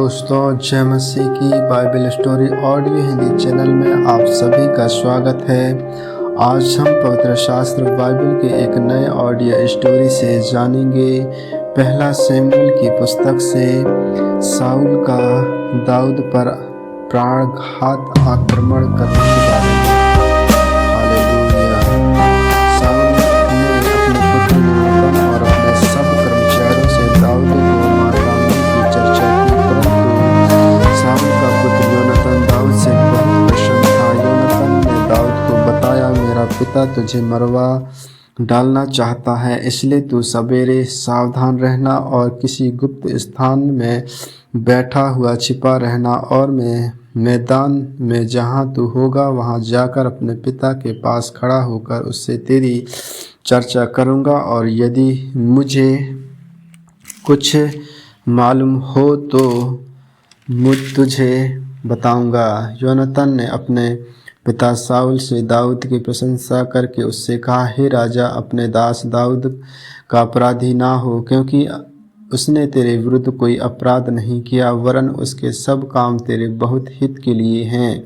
दोस्तों, जय मसीह की Bible story audio Hindi channel में आप सभी का स्वागत है। आज हम पवित्र शास्त्र बाइबल के एक नए ऑडियो स्टोरी से जानेंगे। पहला शमूएल की पुस्तक से शाऊल का दाऊद पर प्राणघात आक्रमण करने के बारे में। हालेलुया। शाऊल ने अपने पुत्र योनातान और अपने सब कर्मचारियों से दाऊद को मार डालने की चर्चा की, परंतु शाऊल का पुत्र योनातान दाऊद से बहुत प्रसन्न था। योनातान ने दाऊद को बताया, मेरा पिता तुझे मरवा डालना चाहता है, इसलिए तू सवेरे सावधान रहना और किसी गुप्त स्थान में बैठा हुआ छिपा रहना, और मैं मैदान में जहाँ तू होगा वहाँ जाकर अपने पिता के पास खड़ा होकर उससे तेरी चर्चा करूँगा, और यदि मुझे कुछ मालूम हो तो मुझ तुझे बताऊँगा। योनातान ने अपने पिता शाऊल से दाऊद की प्रशंसा करके उससे कहा, हे राजा, अपने दास दाऊद का अपराधी ना हो, क्योंकि उसने तेरे विरुद्ध कोई अपराध नहीं किया, वरन उसके सब काम तेरे बहुत हित के लिए हैं।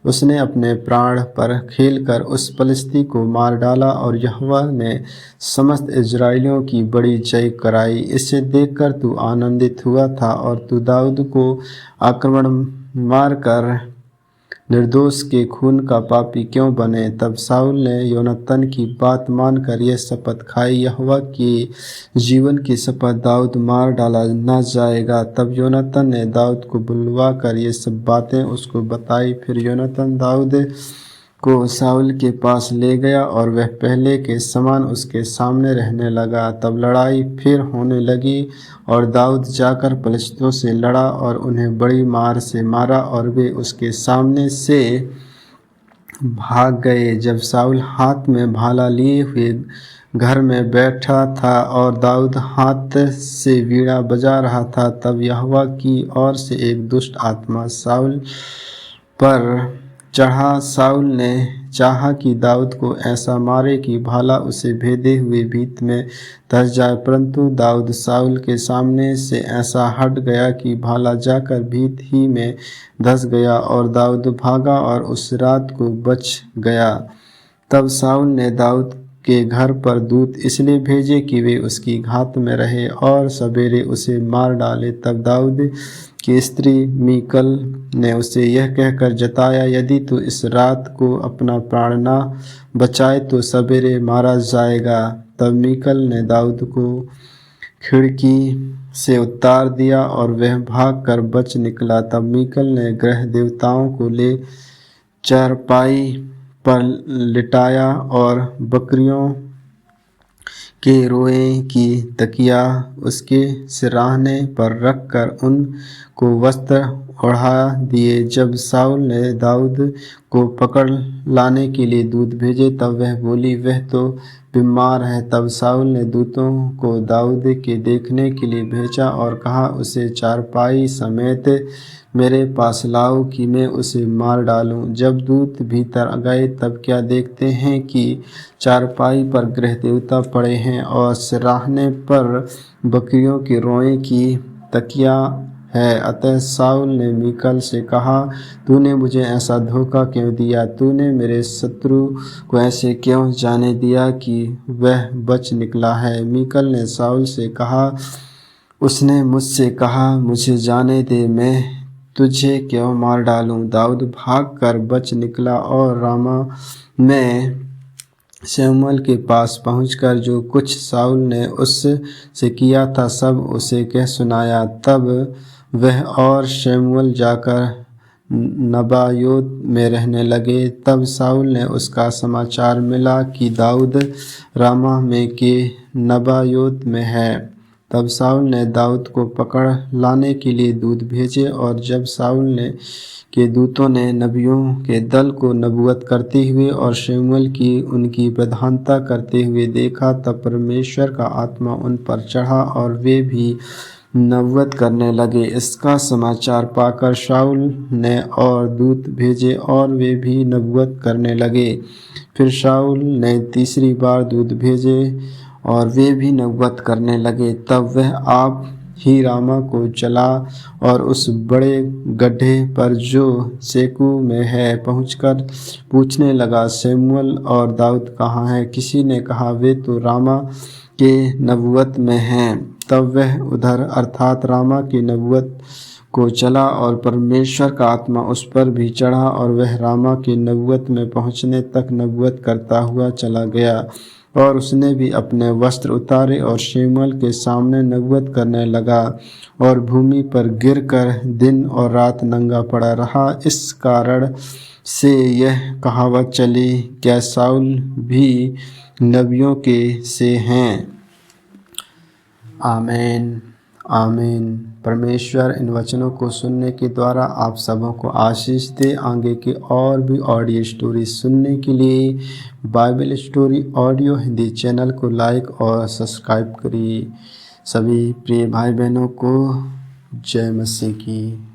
उसने अपने प्राण पर खेलकर उस पलिश्ती को मार डाला, और यहोवा ने समस्त इजराइलियों की बड़ी जय कराई। इसे देखकर तू आनंदित हुआ था, और तू दाऊद को आक्रमण मारकर निर्दोष के खून का पापी क्यों बने। तब शाऊल ने योनातान की बात मानकर यह शपथ खाई, यहोवा के जीवन की शपथ, दाऊद मार डाला न जाएगा। तब योनातान ने दाऊद को बुलवा कर ये सब बातें उसको बताई। फिर योनातान दाऊद को शाऊल के पास ले गया, और वह पहले के समान उसके सामने रहने लगा। तब लड़ाई फिर होने लगी, और दाऊद जाकर पलिश्तियों से लड़ा और उन्हें बड़ी मार से मारा, और वे उसके सामने से भाग गए। जब शाऊल हाथ में भाला लिए हुए घर में बैठा था और दाऊद हाथ से वीणा बजा रहा था, तब यहोवा की ओर से एक दुष्ट आत्मा शाऊल पर चढ़ा। शाऊल ने चाहा कि दाऊद को ऐसा मारे कि भाला उसे भेदे हुए भीत में धस जाए, परंतु दाऊद शाऊल के सामने से ऐसा हट गया कि भाला जाकर भीत ही में धस गया, और दाऊद भागा और उस रात को बच गया। तब शाऊल ने दाऊद के घर पर दूत इसलिए भेजे कि वे उसकी घात में रहे और सवेरे उसे मार डाले। तब दाऊद की स्त्री मीकल ने उसे यह कहकर जताया, यदि तू इस रात को अपना प्राण ना बचाए तो सवेरे मारा जाएगा। तब मीकल ने दाऊद को खिड़की से उतार दिया, और वह भागकर बच निकला। तब मीकल ने गृह देवताओं को ले चारपाई पर लिटाया, और बकरियों के रोए की तकिया उसके सिरहाने पर रखकर उनको वस्त्र ओढ़ा दिए। जब शाऊल ने दाऊद को पकड़ लाने के लिए दूत भेजे, तब वह बोली, वह तो बीमार है। तब शाऊल ने दूतों को दाऊद के देखने के लिए भेजा और कहा, उसे चारपाई समेत मेरे पास लाओ कि मैं उसे मार डालूं। जब दूत भीतर गए, तब क्या देखते हैं कि चारपाई पर गृह देवता पड़े हैं, और सिरहाने पर बकरियों के रोए की तकिया है। अतः शाऊल ने मीकल से कहा, तूने मुझे ऐसा धोखा क्यों दिया? तूने मेरे शत्रु को ऐसे क्यों जाने दिया कि वह बच निकला है? मीकल ने शाऊल से कहा, उसने मुझसे कहा, मुझे जाने दे, मैं तुझे क्यों मार डालूं? दाऊद भागकर बच निकला और रामा में शमूएल के पास पहुंचकर जो कुछ शाऊल ने उससे किया था सब उसे कह सुनाया। तब वह और शमूएल जाकर नबायोत में रहने लगे। तब शाऊल ने उसका समाचार मिला कि दाऊद रामा में के नबायोत में है। तब शाऊल ने दाऊद को पकड़ लाने के लिए दूत भेजे, और जब शाऊल ने के दूतों ने नबियों के दल को नबूवत करते हुए और शमूएल की उनकी प्रधानता करते हुए देखा, तब परमेश्वर का आत्मा उन पर चढ़ा और वे भी नबूवत करने लगे। इसका समाचार पाकर शाऊल ने और दूत भेजे, और वे भी नबूवत करने लगे। फिर शाऊल ने तीसरी बार दूत भेजे, और वे भी नबूवत करने लगे। तब वह आप ही रामा को चला और उस बड़े गड्ढे पर जो शेकू में है पहुंचकर पूछने लगा, शमूएल और दाऊद कहाँ हैं? किसी ने कहा, वे तो रामा के नबूवत में हैं। तब वह उधर अर्थात रामा की नबूवत को चला और परमेश्वर का आत्मा उस पर भी चढ़ा और वह रामा की नबूवत में पहुँचने तक नबूवत करता हुआ चला गया। और उसने भी अपने वस्त्र उतारे और शमूएल के सामने नबूवत करने लगा और भूमि पर गिरकर दिन और रात नंगा पड़ा रहा। इस कारण से यह कहावत चली, क्या शाऊल भी नबियों के से हैं? आमीन आमीन। परमेश्वर इन वचनों को सुनने के द्वारा आप सबों को आशीष दे। आगे की और भी ऑडियो स्टोरी सुनने के लिए Bible story audio Hindi channel को लाइक और सब्सक्राइब करिए। सभी प्रिय भाई बहनों को जय मसीह की।